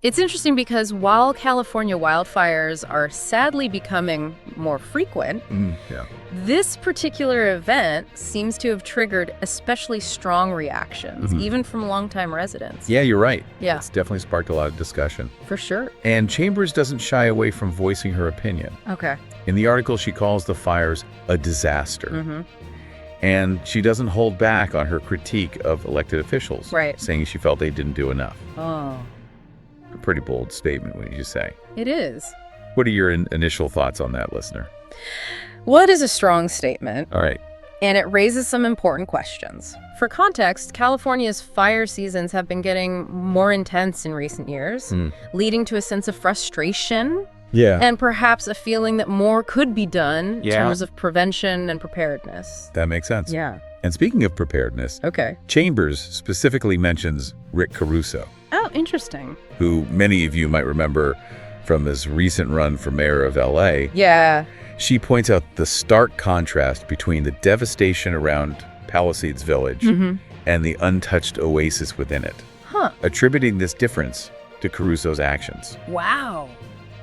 It's interesting because while California wildfires are sadly becoming more frequent, Yeah. this particular event seems to have triggered especially strong reactions, even from longtime residents. Yeah, you're right. Yeah. It's definitely sparked a lot of discussion. For sure. And Chambers doesn't shy away from voicing her opinion. Okay. In the article, she calls the fires a disaster. Mm-hmm. And she doesn't hold back on her critique of elected officials, Right. saying she felt they didn't do enough. Oh, A pretty bold statement, wouldn't you say? it is. What are your initial thoughts on that, listener? Well, it is a strong statement, All right. and it raises some important questions. For context, California's fire seasons have been getting more intense in recent years, leading to a sense of frustration Yeah. and perhaps a feeling that more could be done in Yeah. terms of prevention and preparedness. That makes sense. Yeah. And speaking of preparedness, Okay. Chambers specifically mentions Rick Caruso, Oh, interesting. who many of you might remember from his recent run for mayor of LA. Yeah. She points out the stark contrast between the devastation around Palisades Village and the untouched oasis within it, Huh. attributing this difference to Caruso's actions. Wow.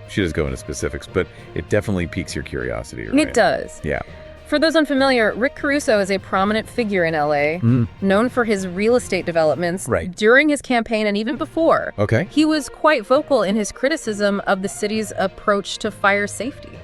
She doesn't go into specifics, but it definitely piques your curiosity. It does. Yeah. For those unfamiliar, Rick Caruso is a prominent figure in LA, known for his real estate developments Right. during his campaign and even before. Okay. He was quite vocal in his criticism of the city's approach to fire safety.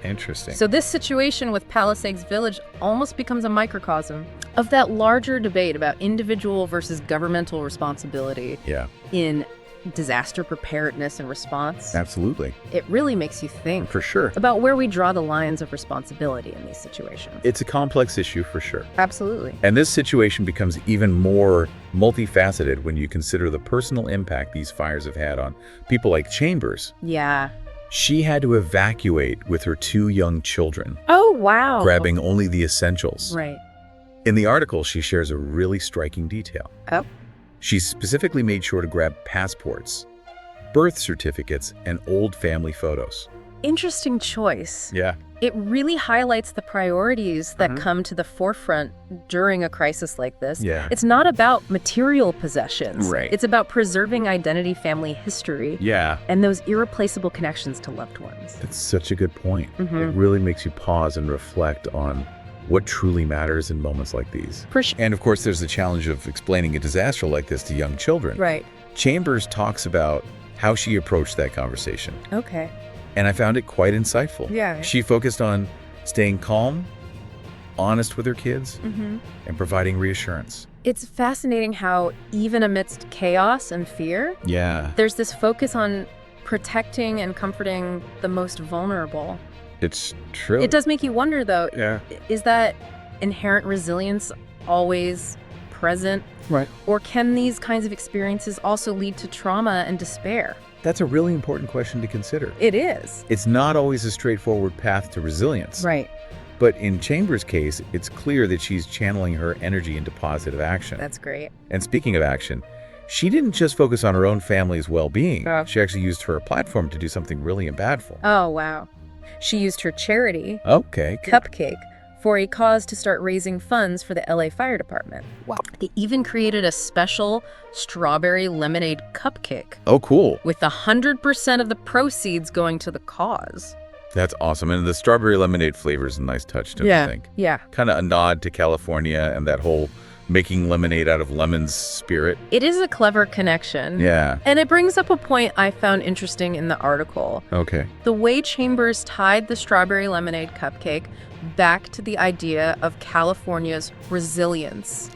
Interesting. So this situation with Palisades Village almost becomes a microcosm of that larger debate about individual versus governmental responsibility Yeah, in disaster preparedness and response. absolutely. It really makes you think For sure. about where we draw the lines of responsibility in these situations. It's a complex issue for sure. Absolutely. And this situation becomes even more multifaceted when you consider the personal impact these fires have had on people like Chambers. Yeah. She had to evacuate with her 2 young children, Oh, wow. grabbing only the essentials. Right. In the article, she shares a really striking detail. Oh. She specifically made sure to grab passports, birth certificates, and old family photos. Interesting choice. Yeah. It really highlights the priorities that come to the forefront during a crisis like this. Yeah. It's not about material possessions. Right. It's about preserving identity, family history, Yeah. and those irreplaceable connections to loved ones. That's such a good point. It Mhm. really makes you pause and reflect on what truly matters in moments like these. For sure. And of course, there's the challenge of explaining a disaster like this to young children. Right. Chambers talks about how she approached that conversation, Okay. and I found it quite insightful. Yeah. She focused on staying calm, honest with her kids, and providing reassurance. It's fascinating how even amidst chaos and fear, Yeah. there's this focus on protecting and comforting the most vulnerable. It's true. It does make you wonder, though, Yeah. is that inherent resilience always present? Right. Or can these kinds of experiences also lead to trauma and despair? That's a really important question to consider. It is. It's not always a straightforward path to resilience. Right. But in Chambers' case, it's clear that she's channeling her energy into positive action. That's great. And speaking of action, she didn't just focus on her own family's well-being. Oh. She actually used her platform to do something really impactful. Oh, wow. She used her charity, Okay. good. Cupcake, for a cause to start raising funds for the LA Fire Department. Wow. They even created a special strawberry lemonade cupcake Oh, cool. with 100% of the proceeds going to the cause. That's awesome. And the strawberry lemonade flavor is a nice touch, don't you think? Yeah. Kind of a nod to California and that whole making lemonade out of lemons spirit. It is a clever connection. Yeah. And it brings up a point I found interesting in the article. Okay. The way Chambers tied the strawberry lemonade cupcake back to the idea of California's resilience.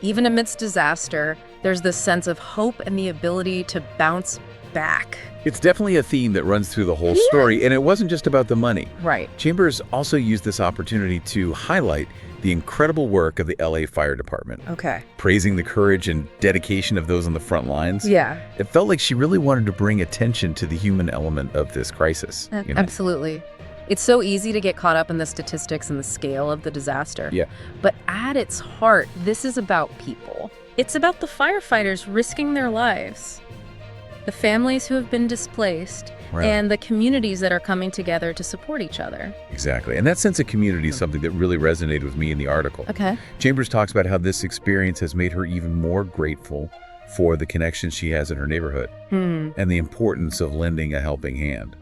Even amidst disaster, there's this sense of hope and the ability to bounce back. It's definitely a theme that runs through the whole story, and it wasn't just about the money. Right. Chambers also used this opportunity to highlight the incredible work of the LA Fire Department, Okay. praising the courage and dedication of those on the front lines. Yeah. It felt like she really wanted to bring attention to the human element of this crisis. you know? Absolutely. It's so easy to get caught up in the statistics and the scale of the disaster. Yeah. But at its heart, this is about people. It's about the firefighters risking their lives, the families who have been displaced, Right. and the communities that are coming together to support each other. Exactly. And that sense of community is something that really resonated with me in the article. Okay. Chambers talks about how this experience has made her even more grateful for the connection she has in her neighborhood and the importance of lending a helping hand.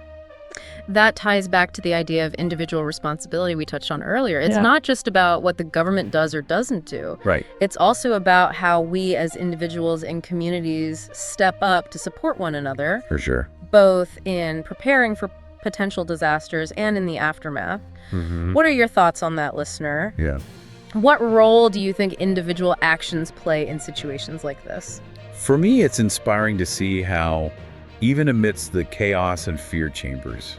That ties back to the idea of individual responsibility we touched on earlier. It's not just about what the government does or doesn't do. Right. It's also about how we as individuals and communities step up to support one another, For sure. both in preparing for potential disasters and in the aftermath. What are your thoughts on that, listener? Yeah. What role do you think individual actions play in situations like this? For me, it's inspiring to see how, even amidst the chaos and fear chambers,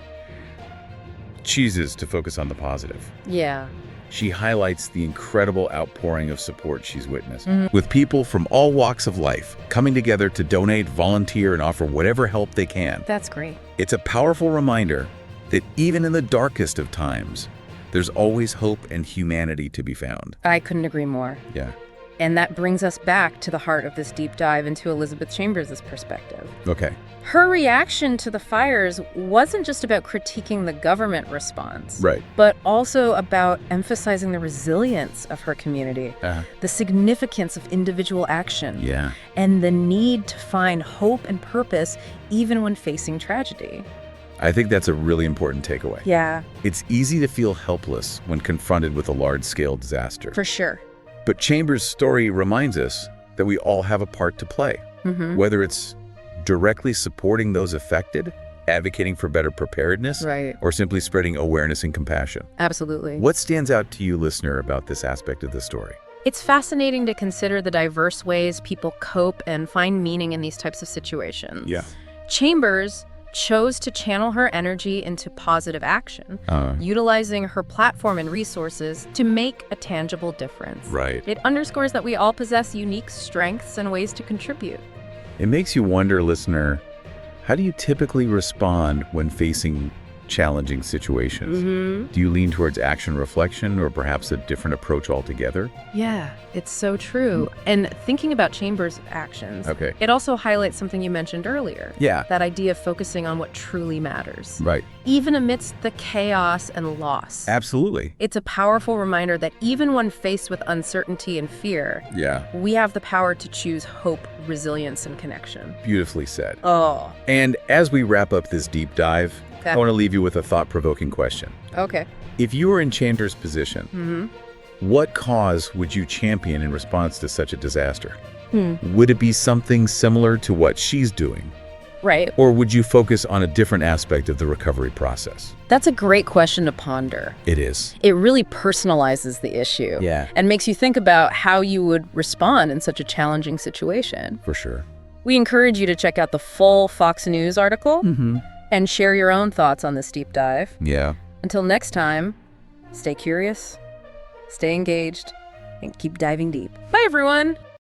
chooses to focus on the positive. Yeah. She highlights the incredible outpouring of support she's witnessed, with people from all walks of life coming together to donate, volunteer, and offer whatever help they can. That's great. It's a powerful reminder that even in the darkest of times, there's always hope and humanity to be found. I couldn't agree more. Yeah. And that brings us back to the heart of this deep dive into Elizabeth Chambers' perspective. Okay. Her reaction to the fires wasn't just about critiquing the government response, Right. but also about emphasizing the resilience of her community, the significance of individual action, Yeah. and the need to find hope and purpose even when facing tragedy. I think that's a really important takeaway. Yeah, It's easy to feel helpless when confronted with a large-scale disaster. for sure. But Chambers' story reminds us that we all have a part to play, whether it's directly supporting those affected, advocating for better preparedness, Right. or simply spreading awareness and compassion. Absolutely. What stands out to you, listener, about this aspect of the story? It's fascinating to consider the diverse ways people cope and find meaning in these types of situations. Yeah. Chambers chose to channel her energy into positive action, utilizing her platform and resources to make a tangible difference. Right. It underscores that we all possess unique strengths and ways to contribute. It makes you wonder, listener, how do you typically respond when facing challenging situations? Do you lean towards action reflection or perhaps a different approach altogether? Yeah, it's so true. And thinking about Chambers' actions, it also highlights something you mentioned earlier. Yeah. That idea of focusing on what truly matters. Right. Even amidst the chaos and loss. Absolutely. It's a powerful reminder that even when faced with uncertainty and fear, Yeah. we have the power to choose hope, resilience, and connection. Beautifully said. Oh, And as we wrap up this deep dive, okay. I want to leave you with a thought-provoking question. Okay. If you were in Chambers' position, what cause would you champion in response to such a disaster? Would it be something similar to what she's doing? Right. Or would you focus on a different aspect of the recovery process? That's a great question to ponder. It is. It really personalizes the issue. Yeah. And makes you think about how you would respond in such a challenging situation. For sure. We encourage you to check out the full Fox News article and share your own thoughts on this deep dive. Yeah. Until next time, stay curious, stay engaged, and keep diving deep. Bye, everyone.